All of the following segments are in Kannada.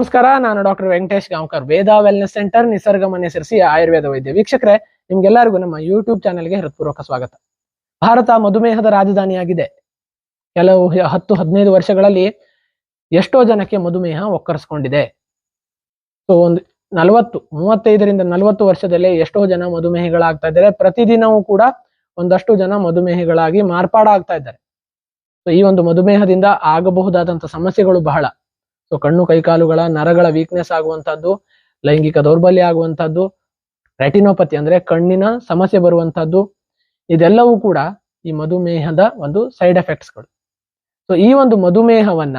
ನಮಸ್ಕಾರ, ನಾನು ಡಾಕ್ಟರ್ ವೆಂಕಟೇಶ್ ಗಾಂವ್ಕರ್, ವೇದ ವೆಲ್ನೆಸ್ ಸೆಂಟರ್, ನಿಸರ್ಗ ಮನೆ ಸಿರಿಸಿ ಆಯುರ್ವೇದ ವೈದ್ಯ. ವೀಕ್ಷಕರೇ, ನಿಮ್ಗೆಲ್ಲರಿಗೂ ನಮ್ಮ ಯೂಟ್ಯೂಬ್ ಚಾನೆಲ್ಗೆ ಹೃತ್ಪೂರ್ವಕ ಸ್ವಾಗತ. ಭಾರತ ಮಧುಮೇಹದ ರಾಜಧಾನಿಯಾಗಿದೆ. ಕೆಲವು 10-15 ವರ್ಷಗಳಲ್ಲಿ ಎಷ್ಟೋ ಜನಕ್ಕೆ ಮಧುಮೇಹ ಒಕ್ಕರಿಸ್ಕೊಂಡಿದೆ. ಸೊ ಒಂದು 35ರಿಂದ 40 ವರ್ಷದಲ್ಲಿ ಎಷ್ಟೋ ಜನ ಮಧುಮೇಹಿಗಳಾಗ್ತಾ ಇದ್ದಾರೆ. ಪ್ರತಿದಿನವೂ ಕೂಡ ಒಂದಷ್ಟು ಜನ ಮಧುಮೇಹಿಗಳಾಗಿ ಮಾರ್ಪಾಡಾಗ್ತಾ ಇದ್ದಾರೆ. ಸೊ ಈ ಒಂದು ಮಧುಮೇಹದಿಂದ ಆಗಬಹುದಾದಂತ ಸಮಸ್ಯೆಗಳು ಬಹಳ. ಸೊ ಕಣ್ಣು ಕೈಕಾಲುಗಳ ನರಗಳ ವೀಕ್ನೆಸ್ ಆಗುವಂತಹದ್ದು, ಲೈಂಗಿಕ ದೌರ್ಬಲ್ಯ ಆಗುವಂತಹದ್ದು, ರೆಟಿನೋಪತಿ ಅಂದ್ರೆ ಕಣ್ಣಿನ ಸಮಸ್ಯೆ ಬರುವಂತಹದ್ದು, ಇದೆಲ್ಲವೂ ಕೂಡ ಈ ಮಧುಮೇಹದ ಒಂದು ಸೈಡ್ ಎಫೆಕ್ಟ್ಸ್ಗಳು. ಸೊ ಈ ಒಂದು ಮಧುಮೇಹವನ್ನ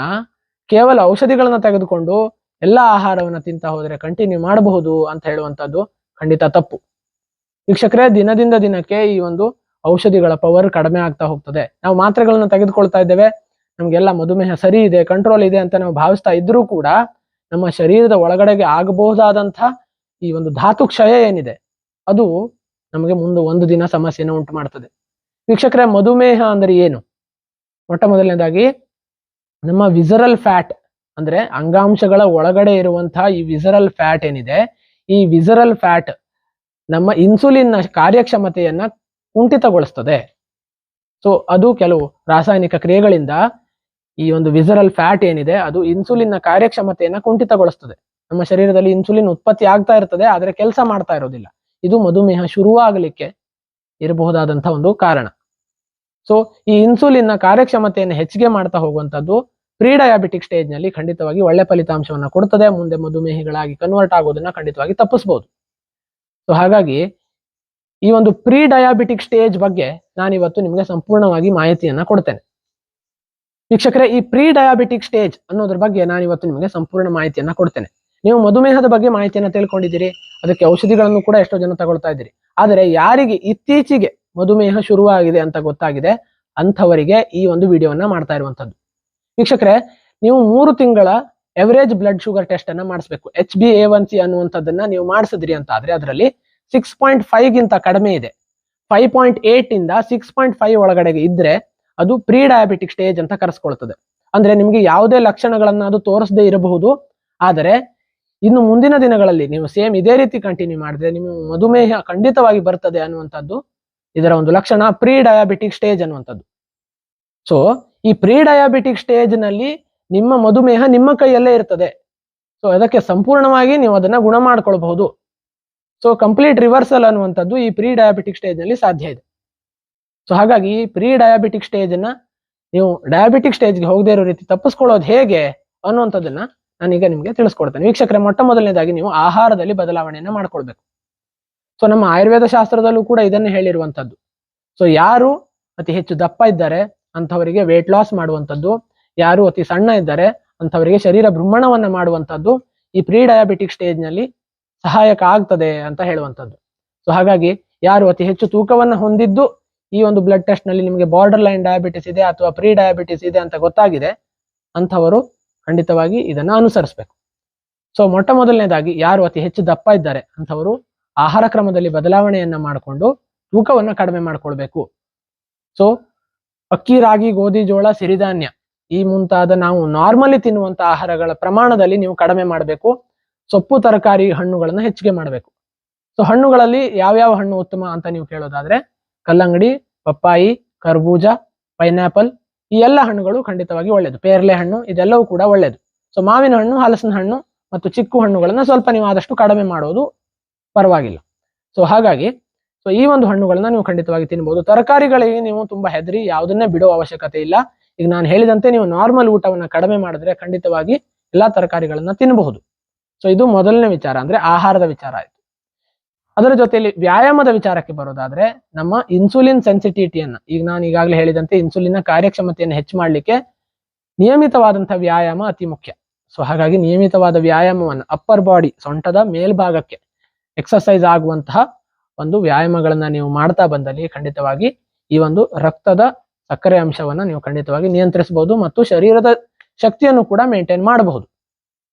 ಕೇವಲ ಔಷಧಿಗಳನ್ನ ತೆಗೆದುಕೊಂಡು ಎಲ್ಲ ಆಹಾರವನ್ನ ತಿಂತ ಹೋದ್ರೆ ಕಂಟಿನ್ಯೂ ಮಾಡಬಹುದು ಅಂತ ಹೇಳುವಂತದ್ದು ಖಂಡಿತ ತಪ್ಪು. ವೀಕ್ಷಕರೇ, ದಿನದಿಂದ ದಿನಕ್ಕೆ ಈ ಒಂದು ಔಷಧಿಗಳ ಪವರ್ ಕಡಿಮೆ ಆಗ್ತಾ ಹೋಗ್ತದೆ. ನಾವು ಮಾತ್ರೆಗಳನ್ನ ತೆಗೆದುಕೊಳ್ತಾ ಇದ್ದೇವೆ, ನಮ್ಗೆಲ್ಲ ಮಧುಮೇಹ ಸರಿ ಇದೆ, ಕಂಟ್ರೋಲ್ ಇದೆ ಅಂತ ನಾವು ಭಾವಿಸ್ತಾ ಇದ್ರೂ ಕೂಡ ನಮ್ಮ ಶರೀರದ ಒಳಗಡೆಗೆ ಆಗಬಹುದಾದಂತಹ ಈ ಒಂದು ಧಾತು ಕ್ಷಯ ಏನಿದೆ ಅದು ನಮಗೆ ಮುಂದೆ ಒಂದು ದಿನ ಸಮಸ್ಯೆನ ಉಂಟು ಮಾಡ್ತದೆ. ವೀಕ್ಷಕರೇ, ಮಧುಮೇಹ ಅಂದ್ರೆ ಏನು? ಮೊಟ್ಟ ಮೊದಲನೇದಾಗಿ ನಮ್ಮ ವಿಸರಲ್ ಫ್ಯಾಟ್ ಅಂದ್ರೆ ಅಂಗಾಂಶಗಳ ಒಳಗಡೆ ಇರುವಂತಹ ಈ ವಿಸರಲ್ ಫ್ಯಾಟ್ ಏನಿದೆ, ಈ ವಿಸರಲ್ ಫ್ಯಾಟ್ ನಮ್ಮ ಇನ್ಸುಲಿನ್ ಕಾರ್ಯಕ್ಷಮತೆಯನ್ನ ಕುಂಠಿತಗೊಳಿಸ್ತದೆ. ಸೊ ಅದು ಕೆಲವು ರಾಸಾಯನಿಕ ಕ್ರಿಯೆಗಳಿಂದ ಈ ಒಂದು ವಿಸರಲ್ ಫ್ಯಾಟ್ ಏನಿದೆ ಅದು ಇನ್ಸುಲಿನ್ ಕಾರ್ಯಕ್ಷಮತೆಯನ್ನ ಕುಂಠಿತಗೊಳಿಸ್ತದೆ. ನಮ್ಮ ಶರೀರದಲ್ಲಿ ಇನ್ಸುಲಿನ್ ಉತ್ಪತ್ತಿ ಆಗ್ತಾ ಇರ್ತದೆ, ಆದ್ರೆ ಕೆಲಸ ಮಾಡ್ತಾ ಇರೋದಿಲ್ಲ. ಇದು ಮಧುಮೇಹ ಶುರುವಾಗಲಿಕ್ಕೆ ಇರಬಹುದಾದಂತಹ ಒಂದು ಕಾರಣ. ಸೊ ಈ ಇನ್ಸುಲಿನ್ ಕಾರ್ಯಕ್ಷಮತೆಯನ್ನು ಹೆಚ್ಚಿಗೆ ಮಾಡ್ತಾ ಹೋಗುವಂತದ್ದು ಪ್ರೀ ಡಯಾಬಿಟಿಕ್ ಸ್ಟೇಜ್ ನಲ್ಲಿ ಖಂಡಿತವಾಗಿ ಒಳ್ಳೆ ಫಲಿತಾಂಶವನ್ನ ಕೊಡ್ತದೆ. ಮುಂದೆ ಮಧುಮೇಹಿಗಳಾಗಿ ಕನ್ವರ್ಟ್ ಆಗೋದನ್ನ ಖಂಡಿತವಾಗಿ ತಪ್ಪಿಸಬಹುದು. ಸೊ ಹಾಗಾಗಿ ಈ ಒಂದು ಪ್ರೀ ಡಯಾಬಿಟಿಕ್ ಸ್ಟೇಜ್ ಬಗ್ಗೆ ನಾನಿವತ್ತು ನಿಮಗೆ ಸಂಪೂರ್ಣವಾಗಿ ಮಾಹಿತಿಯನ್ನ ಕೊಡ್ತೇನೆ. ವೀಕ್ಷಕರೇ, ಈ ಪ್ರೀ ಡಯಾಬಿಟಿಕ್ ಸ್ಟೇಜ್ ಅನ್ನೋದ್ರ ಬಗ್ಗೆ ನಾನಿವತ್ತು ನಿಮಗೆ ಸಂಪೂರ್ಣ ಮಾಹಿತಿಯನ್ನ ಕೊಡ್ತೇನೆ. ನೀವು ಮಧುಮೇಹದ ಬಗ್ಗೆ ಮಾಹಿತಿಯನ್ನ ತಿಳ್ಕೊಂಡಿದ್ದೀರಿ, ಅದಕ್ಕೆ ಔಷಧಿಗಳನ್ನು ಕೂಡ ಎಷ್ಟೋ ಜನ ತಗೊಳ್ತಾ ಇದ್ದೀರಿ. ಆದರೆ ಯಾರಿಗೆ ಇತ್ತೀಚೆಗೆ ಮಧುಮೇಹ ಶುರುವಾಗಿದೆ ಅಂತ ಗೊತ್ತಾಗಿದೆ ಅಂಥವರಿಗೆ ಈ ಒಂದು ವಿಡಿಯೋವನ್ನ ಮಾಡ್ತಾ ಇರುವಂತದ್ದು. ವೀಕ್ಷಕರೇ, ನೀವು 3 ತಿಂಗಳ ಎವರೇಜ್ ಬ್ಲಡ್ ಶುಗರ್ ಟೆಸ್ಟ್ ಅನ್ನ ಮಾಡಿಸ್ಬೇಕು. HbA1c ಅನ್ನುವಂಥದ್ದನ್ನ ನೀವು ಮಾಡಿಸಿದ್ರಿ ಅಂತ ಆದ್ರೆ ಅದರಲ್ಲಿ 6.5 ಗಿಂತ ಕಡಿಮೆ ಇದೆ. 5.8 ಇಂದ 6.5 ಒಳಗಡೆಗೆ ಇದ್ರೆ ಅದು ಪ್ರೀ ಡಯಾಬಿಟಿಕ್ ಸ್ಟೇಜ್ ಅಂತ ಕರೆಸ್ಕೊಳ್ತದೆ. ಅಂದ್ರೆ ನಿಮ್ಗೆ ಯಾವುದೇ ಲಕ್ಷಣಗಳನ್ನ ಅದು ತೋರಿಸದೇ ಇರಬಹುದು, ಆದರೆ ಇನ್ನು ಮುಂದಿನ ದಿನಗಳಲ್ಲಿ ನೀವು ಸೇಮ್ ಇದೇ ರೀತಿ ಕಂಟಿನ್ಯೂ ಮಾಡಿದ್ರೆ ನಿಮ್ಮ ಮಧುಮೇಹ ಖಂಡಿತವಾಗಿ ಬರ್ತದೆ ಅನ್ನುವಂಥದ್ದು ಇದರ ಒಂದು ಲಕ್ಷಣ, ಪ್ರೀ ಡಯಾಬಿಟಿಕ್ ಸ್ಟೇಜ್ ಅನ್ನುವಂಥದ್ದು. ಸೊ ಈ ಪ್ರೀ ಡಯಾಬಿಟಿಕ್ ಸ್ಟೇಜ್ ನಲ್ಲಿ ನಿಮ್ಮ ಮಧುಮೇಹ ನಿಮ್ಮ ಕೈಯಲ್ಲೇ ಇರ್ತದೆ. ಸೊ ಅದಕ್ಕೆ ಸಂಪೂರ್ಣವಾಗಿ ನೀವು ಅದನ್ನ ಗುಣ ಮಾಡ್ಕೊಳ್ಬಹುದು. ಸೊ ಕಂಪ್ಲೀಟ್ ರಿವರ್ಸಲ್ ಅನ್ನುವಂಥದ್ದು ಈ ಪ್ರೀ ಡಯಾಬಿಟಿಕ್ ಸ್ಟೇಜ್ ನಲ್ಲಿ ಸಾಧ್ಯ ಇದೆ. ಸೊ ಹಾಗಾಗಿ ಈ ಪ್ರೀ ಡಯಾಬಿಟಿಕ್ ಸ್ಟೇಜ್ ಅನ್ನ ನೀವು ಡಯಾಬಿಟಿಕ್ ಸ್ಟೇಜ್ಗೆ ಹೋಗದೇ ಇರೋ ರೀತಿ ತಪ್ಪಿಸ್ಕೊಳ್ಳೋದು ಹೇಗೆ ಅನ್ನುವಂಥದ್ದನ್ನ ನಾನೀಗ ನಿಮ್ಗೆ ತಿಳಿಸ್ಕೊಡ್ತೇನೆ. ವೀಕ್ಷಕರೇ, ಮೊಟ್ಟ ಮೊದಲನೇದಾಗಿ ನೀವು ಆಹಾರದಲ್ಲಿ ಬದಲಾವಣೆಯನ್ನ ಮಾಡ್ಕೊಳ್ಬೇಕು. ಸೊ ನಮ್ಮ ಆಯುರ್ವೇದ ಶಾಸ್ತ್ರದಲ್ಲೂ ಕೂಡ ಇದನ್ನೇ ಹೇಳಿರುವಂತದ್ದು. ಸೊ ಯಾರು ಅತಿ ಹೆಚ್ಚು ದಪ್ಪ ಇದ್ದಾರೆ ಅಂಥವರಿಗೆ ವೇಟ್ ಲಾಸ್ ಮಾಡುವಂಥದ್ದು, ಯಾರು ಅತಿ ಸಣ್ಣ ಇದ್ದಾರೆ ಅಂಥವರಿಗೆ ಶರೀರ ಭ್ರಮಣವನ್ನ ಮಾಡುವಂಥದ್ದು ಈ ಪ್ರೀ ಡಯಾಬಿಟಿಕ್ ಸ್ಟೇಜ್ ನಲ್ಲಿ ಸಹಾಯಕ ಆಗ್ತದೆ ಅಂತ ಹೇಳುವಂಥದ್ದು. ಸೊ ಹಾಗಾಗಿ ಯಾರು ಅತಿ ಹೆಚ್ಚು ತೂಕವನ್ನ ಹೊಂದಿದ್ದು ಈ ಒಂದು ಬ್ಲಡ್ ಟೆಸ್ಟ್ ನಲ್ಲಿ ನಿಮಗೆ ಬಾರ್ಡರ್ ಲೈನ್ ಡಯಾಬಿಟಿಸ್ ಇದೆ ಅಥವಾ ಪ್ರೀ ಡಯಾಬಿಟಿಸ್ ಇದೆ ಅಂತ ಗೊತ್ತಾಗಿದೆ ಅಂಥವರು ಖಂಡಿತವಾಗಿ ಇದನ್ನ ಅನುಸರಿಸಬೇಕು. ಸೊ ಮೊಟ್ಟ ಮೊದಲನೇದಾಗಿ ಯಾರು ಅತಿ ಹೆಚ್ಚು ದಪ್ಪ ಇದ್ದಾರೆ ಅಂಥವರು ಆಹಾರ ಕ್ರಮದಲ್ಲಿ ಬದಲಾವಣೆಯನ್ನ ಮಾಡಿಕೊಂಡು ತೂಕವನ್ನ ಕಡಿಮೆ ಮಾಡ್ಕೊಳ್ಬೇಕು. ಸೊ ಅಕ್ಕಿ, ರಾಗಿ, ಗೋಧಿ, ಜೋಳ, ಸಿರಿಧಾನ್ಯ ಈ ಮುಂತಾದ ನಾವು ನಾರ್ಮಲಿ ತಿನ್ನುವಂತ ಆಹಾರಗಳ ಪ್ರಮಾಣದಲ್ಲಿ ನೀವು ಕಡಿಮೆ ಮಾಡಬೇಕು. ಸೊಪ್ಪು, ತರಕಾರಿ, ಹಣ್ಣುಗಳನ್ನ ಹೆಚ್ಚಿಗೆ ಮಾಡಬೇಕು. ಸೊ ಹಣ್ಣುಗಳಲ್ಲಿ ಯಾವ್ಯಾವ ಹಣ್ಣು ಉತ್ತಮ ಅಂತ ನೀವು ಕೇಳೋದಾದ್ರೆ ಕಲ್ಲಂಗಡಿ, ಪಪ್ಪಾಯಿ, ಕರ್ಬೂಜ, ಪೈನಾಪಲ್ ಈ ಎಲ್ಲ ಹಣ್ಣುಗಳು ಖಂಡಿತವಾಗಿ ಒಳ್ಳೇದು. ಪೇರ್ಲೆ ಹಣ್ಣು ಇದೆಲ್ಲವೂ ಕೂಡ ಒಳ್ಳೇದು. ಸೊ ಮಾವಿನ ಹಣ್ಣು, ಹಲಸಿನ ಹಣ್ಣು ಮತ್ತು ಚಿಕ್ಕು ಹಣ್ಣುಗಳನ್ನ ಸ್ವಲ್ಪ ನೀವು ಆದಷ್ಟು ಕಡಿಮೆ ಮಾಡೋದು ಪರವಾಗಿಲ್ಲ. ಸೊ ಹಾಗಾಗಿ ಈ ಒಂದು ಹಣ್ಣುಗಳನ್ನ ನೀವು ಖಂಡಿತವಾಗಿ ತಿನ್ಬಹುದು. ತರಕಾರಿಗಳಿಗೆ ನೀವು ತುಂಬಾ ಹೆದರಿ ಯಾವುದನ್ನೇ ಬಿಡೋ ಅವಶ್ಯಕತೆ ಇಲ್ಲ. ಈಗ ನಾನು ಹೇಳಿದಂತೆ ನೀವು ನಾರ್ಮಲ್ ಊಟವನ್ನ ಕಡಿಮೆ ಮಾಡಿದ್ರೆ ಖಂಡಿತವಾಗಿ ಎಲ್ಲಾ ತರಕಾರಿಗಳನ್ನ ತಿನ್ನಬಹುದು. ಸೊ ಇದು ಮೊದಲನೇ ವಿಚಾರ, ಅಂದ್ರೆ ಆಹಾರದ ವಿಚಾರ ಆಯ್ತು. ಅದರ ಜೊತೆಯಲ್ಲಿ ವ್ಯಾಯಾಮದ ವಿಚಾರಕ್ಕೆ ಬರೋದಾದ್ರೆ ನಮ್ಮ ಇನ್ಸುಲಿನ್ ಸೆನ್ಸಿಟಿವಿಟಿಯನ್ನ ಈಗ ನಾನು ಈಗಾಗಲೇ ಹೇಳಿದಂತೆ ಇನ್ಸುಲಿನ್ ಕಾರ್ಯಕ್ಷಮತೆಯನ್ನು ಹೆಚ್ಚು ಮಾಡಲಿಕ್ಕೆ ನಿಯಮಿತವಾದಂತಹ ವ್ಯಾಯಾಮ ಅತಿ ಮುಖ್ಯ. ಸೊ ಹಾಗಾಗಿ ನಿಯಮಿತವಾದ ವ್ಯಾಯಾಮವನ್ನು ಅಪ್ಪರ್ ಬಾಡಿ ಸೊಂಟದ ಮೇಲ್ಭಾಗಕ್ಕೆ ಎಕ್ಸರ್ಸೈಸ್ ಆಗುವಂತಹ ಒಂದು ವ್ಯಾಯಾಮಗಳನ್ನ ನೀವು ಮಾಡ್ತಾ ಬಂದಲ್ಲಿ ಖಂಡಿತವಾಗಿ ಈ ಒಂದು ರಕ್ತದ ಸಕ್ಕರೆ ಅಂಶವನ್ನ ನೀವು ಖಂಡಿತವಾಗಿ ನಿಯಂತ್ರಿಸಬಹುದು ಮತ್ತು ಶರೀರದ ಶಕ್ತಿಯನ್ನು ಕೂಡ ಮೇಂಟೈನ್ ಮಾಡಬಹುದು.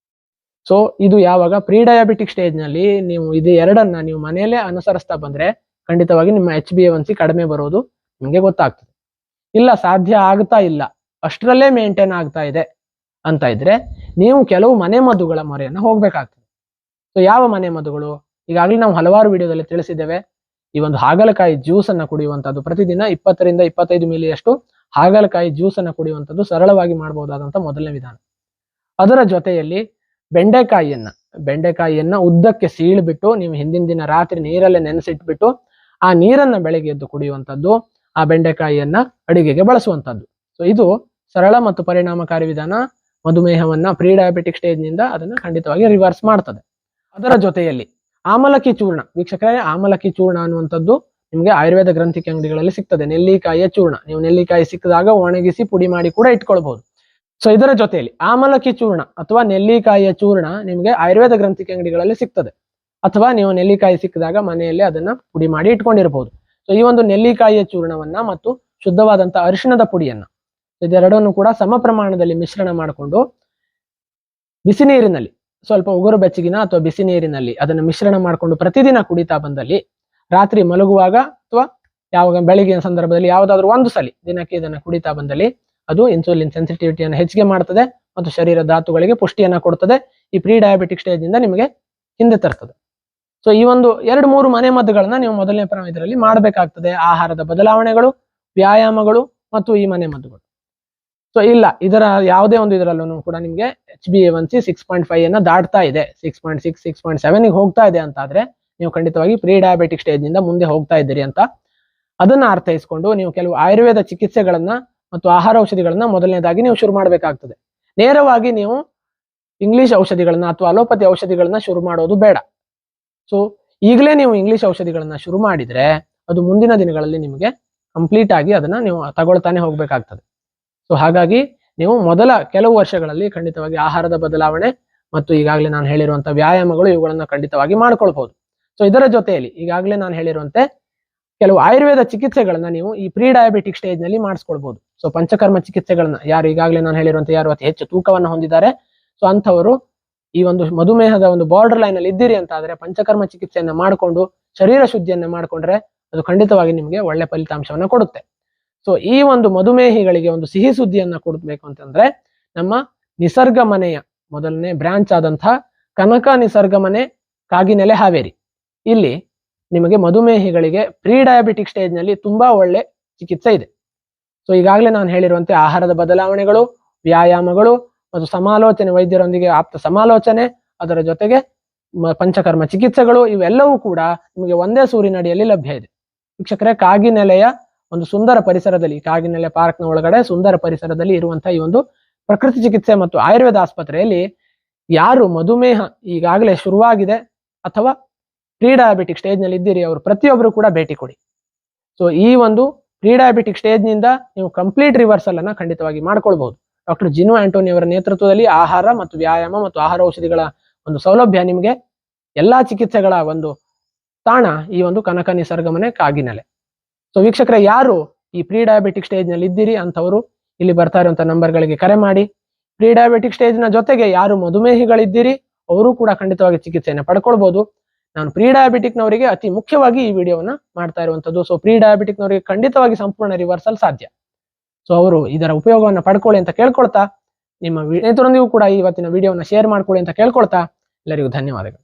ಸೊ ಇದು ಯಾವಾಗ ಪ್ರೀ ಡಯಾಬಿಟಿಕ್ ಸ್ಟೇಜ್ ನಲ್ಲಿ ನೀವು ಇದು ಎರಡನ್ನ ನೀವು ಮನೆಯಲ್ಲೇ ಅನುಸರಿಸ್ತಾ ಬಂದ್ರೆ ಖಂಡಿತವಾಗಿ ನಿಮ್ಮ HbA1c ಕಡಿಮೆ ಬರೋದು ನಿಮಗೆ ಗೊತ್ತಾಗ್ತದೆ. ಇಲ್ಲ ಸಾಧ್ಯ ಆಗ್ತಾ ಇಲ್ಲ, ಅಷ್ಟರಲ್ಲೇ ಮೇಂಟೈನ್ ಆಗ್ತಾ ಇದೆ ಅಂತ ಇದ್ರೆ ನೀವು ಕೆಲವು ಮನೆಮದ್ದುಗಳ ಮೊರೆಯನ್ನು ಹೋಗ್ಬೇಕಾಗ್ತದೆ. ಸೊ ಯಾವ ಮನೆಮದ್ದುಗಳು? ಈಗಾಗಲೇ ನಾವು ಹಲವಾರು ವಿಡಿಯೋದಲ್ಲಿ ತಿಳಿಸಿದ್ದೇವೆ. ಈ ಒಂದು ಹಾಗಲಕಾಯಿ ಜ್ಯೂಸ್ ಅನ್ನ ಕುಡಿಯುವಂತದ್ದು, ಪ್ರತಿದಿನ 20 ರಿಂದ 25 ಮಿಲಿಯಷ್ಟು ಹಾಗಲಕಾಯಿ ಜ್ಯೂಸ್ ಅನ್ನ ಕುಡಿಯುವಂಥದ್ದು ಸರಳವಾಗಿ ಮಾಡಬಹುದಾದಂತ ಮೊದಲನೇ ವಿಧಾನ. ಅದರ ಜೊತೆಯಲ್ಲಿ ಬೆಂಡೆಕಾಯಿಯನ್ನ ಉದ್ದಕ್ಕೆ ಸೀಳ್ಬಿಟ್ಟು ನೀವು ಹಿಂದಿನ ದಿನ ರಾತ್ರಿ ನೀರಲ್ಲೇ ನೆನೆಸಿಟ್ಬಿಟ್ಟು ಆ ನೀರನ್ನ ಬೆಳಗ್ಗೆ ಎದ್ದು ಕುಡಿಯುವಂಥದ್ದು, ಆ ಬೆಂಡೆಕಾಯಿಯನ್ನ ಅಡಿಗೆಗೆ ಬಳಸುವಂಥದ್ದು. ಸೊ ಇದು ಸರಳ ಮತ್ತು ಪರಿಣಾಮಕಾರಿ ವಿಧಾನ. ಮಧುಮೇಹವನ್ನ ಪ್ರೀ ಡಯಾಬಿಟಿಕ್ ಸ್ಟೇಜ್ ನಿಂದ ಅದನ್ನ ಖಂಡಿತವಾಗಿ ರಿವರ್ಸ್ ಮಾಡ್ತದೆ. ಅದರ ಜೊತೆಯಲ್ಲಿ ಆಮಲಕ್ಕಿ ಚೂರ್ಣ, ವೀಕ್ಷಕರೇ, ಆಮಲಕ್ಕಿ ಚೂರ್ಣ ಅನ್ನುವಂಥದ್ದು ನಿಮಗೆ ಆಯುರ್ವೇದ ಗ್ರಂಥಿಕೆ ಅಂಗಡಿಗಳಲ್ಲಿ ಸಿಗ್ತದೆ. ನೆಲ್ಲಿಕಾಯಿಯ ಚೂರ್ಣ, ನೀವು ನೆಲ್ಲಿಕಾಯಿ ಸಿಕ್ಕಿದಾಗ ಒಣಗಿಸಿ ಪುಡಿ ಮಾಡಿ ಕೂಡ ಇಟ್ಕೊಳ್ಬಹುದು. ಸೊ ಇದರ ಜೊತೆಯಲ್ಲಿ ಆಮಲಕ್ಕಿ ಚೂರ್ಣ ಅಥವಾ ನೆಲ್ಲಿಕಾಯಿಯ ಚೂರ್ಣ ನಿಮಗೆ ಆಯುರ್ವೇದ ಗ್ರಂಥಿಕೆ ಅಂಗಡಿಗಳಲ್ಲಿ ಸಿಗ್ತದೆ, ಅಥವಾ ನೀವು ನೆಲ್ಲಿಕಾಯಿ ಸಿಕ್ಕಿದಾಗ ಮನೆಯಲ್ಲಿ ಅದನ್ನ ಪುಡಿ ಮಾಡಿ ಇಟ್ಕೊಂಡಿರಬಹುದು. ಸೊ ಈ ಒಂದು ನೆಲ್ಲಿಕಾಯಿಯ ಚೂರ್ಣವನ್ನ ಮತ್ತು ಶುದ್ಧವಾದಂತ ಅರಿಶಿಣದ ಪುಡಿಯನ್ನ ಇದೆರಡನ್ನು ಕೂಡ ಸಮ ಪ್ರಮಾಣದಲ್ಲಿ ಮಿಶ್ರಣ ಮಾಡಿಕೊಂಡು ಬಿಸಿ ನೀರಿನಲ್ಲಿ, ಸ್ವಲ್ಪ ಉಗುರು ಬೆಚ್ಚಗಿನ ಅಥವಾ ಬಿಸಿ ನೀರಿನಲ್ಲಿ ಅದನ್ನು ಮಿಶ್ರಣ ಮಾಡಿಕೊಂಡು ಪ್ರತಿದಿನ ಕುಡಿತಾ ಬಂದಲ್ಲಿ ರಾತ್ರಿ ಮಲಗುವಾಗ ಅಥವಾ ಯಾವಾಗ ಬೆಳಗಿನ ಸಂದರ್ಭದಲ್ಲಿ ಯಾವುದಾದ್ರೂ ಒಂದು ಸಲ ದಿನಕ್ಕೆ ಇದನ್ನು ಕುಡಿತಾ ಬಂದಲ್ಲಿ ಅದು ಇನ್ಸುಲಿನ್ ಸೆನ್ಸಿಟಿವಿಟಿಯನ್ನು ಹೆಚ್ಚಿಗೆ ಮಾಡ್ತದೆ ಮತ್ತು ಶರೀರ ಧಾತುಗಳಿಗೆ ಪುಷ್ಟಿಯನ್ನ ಕೊಡ್ತದೆ. ಈ ಪ್ರೀ ಡಯಾಬಿಟಿಕ್ ಸ್ಟೇಜ್ ನಿಂದ ನಿಮಗೆ ಹಿಂದೆ ತರ್ತದೆ. ಸೊ ಈ ಒಂದು 2-3 ಮನೆ ಮದ್ದುಗಳನ್ನ ನೀವು ಮೊದಲನೇ ಇದರಲ್ಲಿ ಮಾಡಬೇಕಾಗ್ತದೆ. ಆಹಾರದ ಬದಲಾವಣೆಗಳು, ವ್ಯಾಯಾಮಗಳು ಮತ್ತು ಈ ಮನೆ ಮದ್ದುಗಳು. ಸೊ ಇಲ್ಲ ಇದರ ಯಾವುದೇ ಒಂದು ಇದರಲ್ಲೂ ಕೂಡ ನಿಮಗೆ HbA1c 6.5 ಅನ್ನ ದಾಟ್ತಾ ಇದೆ, 6.6, 6.7 ಹೋಗ್ತಾ ಇದೆ ಅಂತ ಆದ್ರೆ ನೀವು ಖಂಡಿತವಾಗಿ ಪ್ರೀ ಡಯಾಬಿಟಿಕ್ ಸ್ಟೇಜ್ ನಿಂದ ಮುಂದೆ ಹೋಗ್ತಾ ಇದ್ದೀರಿ ಅಂತ ಅದನ್ನ ಅರ್ಥೈಸ್ಕೊಂಡು ನೀವು ಕೆಲವು ಆಯುರ್ವೇದ ಚಿಕಿತ್ಸೆಗಳನ್ನ ಮತ್ತು ಆಹಾರ ಔಷಧಿಗಳನ್ನ ಮೊದಲನೇದಾಗಿ ನೀವು ಶುರು ಮಾಡಬೇಕಾಗ್ತದೆ. ನೇರವಾಗಿ ನೀವು ಇಂಗ್ಲಿಷ್ ಔಷಧಿಗಳನ್ನ ಅಥವಾ ಅಲೋಪತಿ ಔಷಧಿಗಳನ್ನ ಶುರು ಮಾಡೋದು ಬೇಡ. ಸೊ ಈಗಲೇ ನೀವು ಇಂಗ್ಲಿಷ್ ಔಷಧಿಗಳನ್ನ ಶುರು ಮಾಡಿದ್ರೆ ಅದು ಮುಂದಿನ ದಿನಗಳಲ್ಲಿ ನಿಮಗೆ ಕಂಪ್ಲೀಟ್ ಆಗಿ ಅದನ್ನ ನೀವು ತಗೊಳ್ತಾನೆ ಹೋಗ್ಬೇಕಾಗ್ತದೆ. ಸೊ ಹಾಗಾಗಿ ನೀವು ಮೊದಲ ಕೆಲವು ವರ್ಷಗಳಲ್ಲಿ ಖಂಡಿತವಾಗಿ ಆಹಾರದ ಬದಲಾವಣೆ ಮತ್ತು ಈಗಾಗಲೇ ನಾನು ಹೇಳಿರುವಂತಹ ವ್ಯಾಯಾಮಗಳು ಇವುಗಳನ್ನ ಖಂಡಿತವಾಗಿ ಮಾಡ್ಕೊಳ್ಬಹುದು. ಸೊ ಇದರ ಜೊತೆಯಲ್ಲಿ ಈಗಾಗಲೇ ನಾನು ಹೇಳಿರುವಂತೆ ಕೆಲವು ಆಯುರ್ವೇದ ಚಿಕಿತ್ಸೆಗಳನ್ನ ನೀವು ಈ ಪ್ರೀ ಡಯಾಬಿಟಿಕ್ ಸ್ಟೇಜ್ ನಲ್ಲಿ ಮಾಡಿಸ್ಕೊಳ್ಬಹುದು. ಸೊ ಪಂಚಕರ್ಮ ಚಿಕಿತ್ಸೆಗಳನ್ನ ಯಾರು ಈಗಾಗಲೇ ನಾನು ಹೇಳಿರುವಂತೆ ಯಾರು ಅತಿ ಹೆಚ್ಚು ತೂಕವನ್ನು ಹೊಂದಿದ್ದಾರೆ, ಸೊ ಅಂಥವರು ಈ ಒಂದು ಮಧುಮೇಹದ ಒಂದು ಬಾರ್ಡರ್ ಲೈನ್ ಅಲ್ಲಿ ಇದ್ದೀರಿ ಅಂತ ಆದ್ರೆ ಪಂಚಕರ್ಮ ಚಿಕಿತ್ಸೆಯನ್ನ ಮಾಡಿಕೊಂಡು ಶರೀರ ಶುದ್ಧಿಯನ್ನ ಮಾಡ್ಕೊಂಡ್ರೆ ಅದು ಖಂಡಿತವಾಗಿ ನಿಮಗೆ ಒಳ್ಳೆ ಫಲಿತಾಂಶವನ್ನ ಕೊಡುತ್ತೆ. ಸೊ ಈ ಒಂದು ಮಧುಮೇಹಿಗಳಿಗೆ ಒಂದು ಸಿಹಿ ಸುದ್ದಿಯನ್ನ ಕೊಡಬೇಕು ಅಂತಂದ್ರೆ ನಮ್ಮ ನಿಸರ್ಗ ಮನೆಯ ಮೊದಲನೇ ಬ್ರಾಂಚ್ ಆದಂತಹ ಕನಕ ನಿಸರ್ಗ ಮನೆ ಕಾಗಿನೆಲೆ ಹಾವೇರಿ, ಇಲ್ಲಿ ನಿಮಗೆ ಮಧುಮೇಹಿಗಳಿಗೆ ಪ್ರೀ ಡಯಾಬಿಟಿಕ್ ಸ್ಟೇಜ್ ನಲ್ಲಿ ತುಂಬಾ ಒಳ್ಳೆ ಚಿಕಿತ್ಸೆ ಇದೆ. ಸೊ ಈಗಾಗಲೇ ನಾನು ಹೇಳಿರುವಂತೆ ಆಹಾರದ ಬದಲಾವಣೆಗಳು, ವ್ಯಾಯಾಮಗಳು ಮತ್ತು ಸಮಾಲೋಚನೆ, ವೈದ್ಯರೊಂದಿಗೆ ಆಪ್ತ ಸಮಾಲೋಚನೆ, ಅದರ ಜೊತೆಗೆ ಪಂಚಕರ್ಮ ಚಿಕಿತ್ಸೆಗಳು ಇವೆಲ್ಲವೂ ಕೂಡ ನಿಮಗೆ ಒಂದೇ ಸೂರಿನಡಿಯಲ್ಲಿ ಲಭ್ಯ ಇದೆ. ವೀಕ್ಷಕರೇ, ಕಾಗಿನೆಲೆಯ ಒಂದು ಸುಂದರ ಪರಿಸರದಲ್ಲಿ, ಕಾಗಿನೆಲೆ ಪಾರ್ಕ್ನ ಒಳಗಡೆ ಸುಂದರ ಪರಿಸರದಲ್ಲಿ ಇರುವಂತಹ ಈ ಒಂದು ಪ್ರಕೃತಿ ಚಿಕಿತ್ಸೆ ಮತ್ತು ಆಯುರ್ವೇದ ಆಸ್ಪತ್ರೆಯಲ್ಲಿ ಯಾರು ಮಧುಮೇಹ ಈಗಾಗಲೇ ಶುರುವಾಗಿದೆ ಅಥವಾ ಪ್ರೀ ಡಯಾಬಿಟಿಕ್ ಸ್ಟೇಜ್ ನಲ್ಲಿ ಇದ್ದೀರಿ ಅವರು ಪ್ರತಿಯೊಬ್ಬರು ಕೂಡ ಭೇಟಿ ಕೊಡಿ. ಸೊ ಈ ಒಂದು ಪ್ರೀ ಡಯಾಬಿಟಿಕ್ ಸ್ಟೇಜ್ ನಿಂದ ನೀವು ಕಂಪ್ಲೀಟ್ ರಿವರ್ಸಲ್ ಅನ್ನ ಖಂಡಿತವಾಗಿ ಮಾಡ್ಕೊಳ್ಬಹುದು. ಡಾಕ್ಟರ್ ಜಿನು ಆಂಟೋನಿ ಅವರ ನೇತೃತ್ವದಲ್ಲಿ ಆಹಾರ ಮತ್ತು ವ್ಯಾಯಾಮ ಮತ್ತು ಆಹಾರ ಔಷಧಿಗಳ ಒಂದು ಸೌಲಭ್ಯ ನಿಮಗೆ ಎಲ್ಲಾ ಚಿಕಿತ್ಸೆಗಳ ಒಂದು ತಾಣ ಈ ಒಂದು ಕನಕ ನಿಸರ್ಗ ಮನೆ ಕಾಗಿನೆಲೆ. ಸೊ ವೀಕ್ಷಕರೇ, ಯಾರು ಈ ಪ್ರೀ ಡಯಾಬಿಟಿಕ್ ಸ್ಟೇಜ್ ನಲ್ಲಿ ಇದ್ದೀರಿ ಅಂತವರು ಇಲ್ಲಿ ಬರ್ತಾ ಇರುವಂತಹ ನಂಬರ್ಗಳಿಗೆ ಕರೆ ಮಾಡಿ. ಪ್ರೀ ಡಯಾಬಿಟಿಕ್ ಸ್ಟೇಜ್ ನ ಜೊತೆಗೆ ಯಾರು ಮಧುಮೇಹಿಗಳಿದ್ದೀರಿ ಅವರು ಕೂಡ ಖಂಡಿತವಾಗಿ ಚಿಕಿತ್ಸೆಯನ್ನು ಪಡ್ಕೊಳ್ಬಹುದು. ನಾನು ಪ್ರೀ ಡಯಾಬಿಟಿಕ್ ನವರಿಗೆ ಅತಿ ಮುಖ್ಯವಾಗಿ ಈ ವಿಡಿಯೋವನ್ನ ಮಾಡ್ತಾ ಇರುವಂತದ್ದು. ಸೊ ಪ್ರೀ ಡಯಾಬಿಟಿಕ್ ನವರಿಗೆ ಖಂಡಿತವಾಗಿ ಸಂಪೂರ್ಣ ರಿವರ್ಸಲ್ ಸಾಧ್ಯ. ಸೊ ಅವರು ಇದರ ಉಪಯೋಗವನ್ನು ಪಡ್ಕೊಳ್ಳಿ ಅಂತ ಕೇಳ್ಕೊಳ್ತಾ, ನಿಮ್ಮ ಸ್ನೇಹಿತರೊಂದಿಗೂ ಕೂಡ ಇವತ್ತಿನ ವಿಡಿಯೋವನ್ನ ಶೇರ್ ಮಾಡ್ಕೊಳ್ಳಿ ಅಂತ ಕೇಳ್ಕೊಳ್ತಾ ಎಲ್ಲರಿಗೂ ಧನ್ಯವಾದಗಳು.